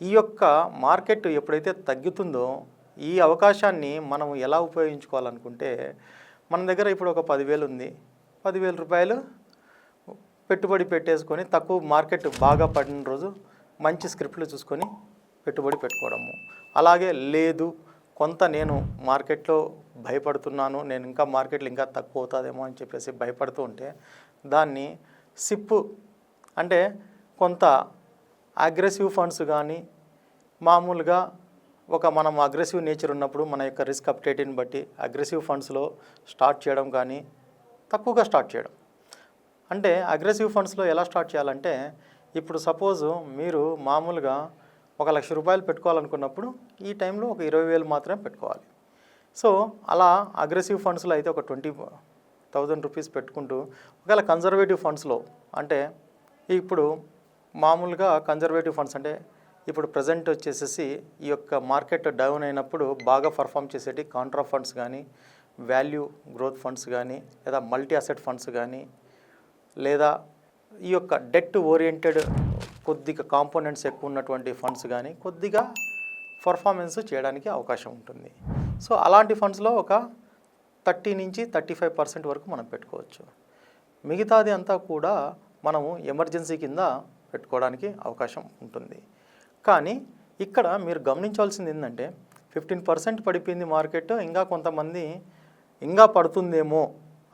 ఈ యొక్క మార్కెట్ ఎప్పుడైతే తగ్గుతుందో ఈ అవకాశాన్ని మనం ఎలా ఉపయోగించుకోవాలనుకుంటే, మన దగ్గర ఇప్పుడు ఒక 10,000 ఉంది. 10,000 రూపాయలు పెట్టుబడి పెట్టేసుకొని తక్కువ మార్కెట్ బాగా పడిన రోజు మంచి స్క్రిప్ట్లు చూసుకొని పెట్టుబడి పెట్టుకోవడము. అలాగే లేదు కొంత నేను మార్కెట్లో భయపడుతున్నాను, నేను ఇంకా మార్కెట్లో ఇంకా తక్కువ అవుతుందేమో అని చెప్పేసి భయపడుతూ ఉంటే దాన్ని సిప్ అంటే కొంత అగ్రెసివ్ ఫండ్స్ కానీ మామూలుగా మనం అగ్రెసివ్ నేచర్ ఉన్నప్పుడు మన యొక్క రిస్క్ అప్టైట్ని బట్టి అగ్రెసివ్ ఫండ్స్లో స్టార్ట్ చేయడం కానీ తక్కువగా స్టార్ట్ చేయడం. అంటే అగ్రెసివ్ ఫండ్స్లో ఎలా స్టార్ట్ చేయాలంటే, ఇప్పుడు సపోజు మీరు మామూలుగా 1,00,000 రూపాయలు పెట్టుకోవాలనుకున్నప్పుడు ఈ టైంలో ఒక 20,000 మాత్రమే పెట్టుకోవాలి. సో అలా అగ్రెసివ్ ఫండ్స్లో అయితే ఒక 20,000 రూపీస్ పెట్టుకుంటూ, ఒకవేళ కన్జర్వేటివ్ ఫండ్స్లో అంటే ఇప్పుడు మామూలుగా కన్జర్వేటివ్ ఫండ్స్ అంటే ఇప్పుడు ప్రజెంట్ వచ్చేసేసి ఈ యొక్క మార్కెట్ డౌన్ అయినప్పుడు బాగా పర్ఫామ్ చేసేటి కాంట్రా ఫండ్స్ కానీ, వాల్యూ గ్రోత్ ఫండ్స్ కానీ, లేదా మల్టీ అసెట్ ఫండ్స్ కానీ, లేదా ఈ యొక్క డెట్ ఓరియంటెడ్ కొద్దిగా కాంపోనెంట్స్ ఎక్కువ ఉన్నటువంటి ఫండ్స్ కానీ కొద్దిగా పర్ఫార్మెన్స్ చేయడానికి అవకాశం ఉంటుంది. సో అలాంటి ఫండ్స్లో ఒక 30 నుంచి 35% వరకు మనం పెట్టుకోవచ్చు. మిగతాది అంతా కూడా మనము ఎమర్జెన్సీ కింద పెట్టుకోవడానికి అవకాశం ఉంటుంది. కానీ ఇక్కడ మీరు గమనించాల్సింది ఏంటంటే 15% పడిపోయింది మార్కెట్, ఇంకా కొంతమంది ఇంకా పడుతుందేమో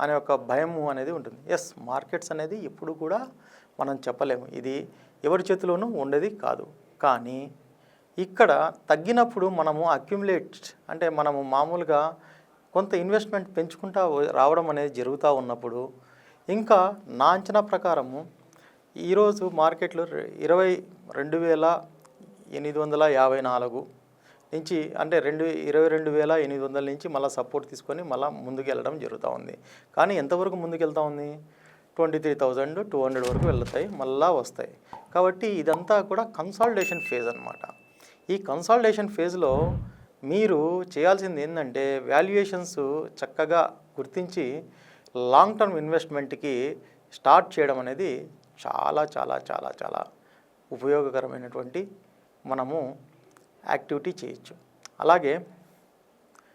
అనే ఒక భయము అనేది ఉంటుంది. ఎస్, మార్కెట్స్ అనేది ఎప్పుడు కూడా మనం చెప్పలేము, ఇది ఎవరి చేతిలోనూ ఉండేది కాదు. కానీ ఇక్కడ తగ్గినప్పుడు మనము అక్యుములేట్ అంటే మనము మామూలుగా కొంత ఇన్వెస్ట్మెంట్ పెంచుకుంటా రావడం అనేది జరుగుతూ ఉన్నప్పుడు, ఇంకా నా అంచనా ప్రకారము ఈరోజు మార్కెట్లో 22,854 నుంచి అంటే 22,800 నుంచి మళ్ళీ సపోర్ట్ తీసుకొని మళ్ళీ ముందుకు వెళ్ళడం జరుగుతూ ఉంది. కానీ ఎంతవరకు ముందుకు వెళ్తూ ఉంది? 23,200 వరకు వెళ్తాయి, మళ్ళా వస్తాయి. కాబట్టి ఇదంతా కూడా కన్సాలిడేషన్ ఫేజ్ అన్నమాట. ఈ కన్సాలిడేషన్ ఫేజ్లో మీరు చేయాల్సింది ఏంటంటే వాల్యుయేషన్స్ చక్కగా గుర్తించి లాంగ్ టర్మ్ ఇన్వెస్ట్మెంట్కి స్టార్ట్ చేయడం అనేది చాలా చాలా చాలా చాలా ఉపయోగకరమైనటువంటి మనము యాక్టివిటీ చేయొచ్చు. అలాగే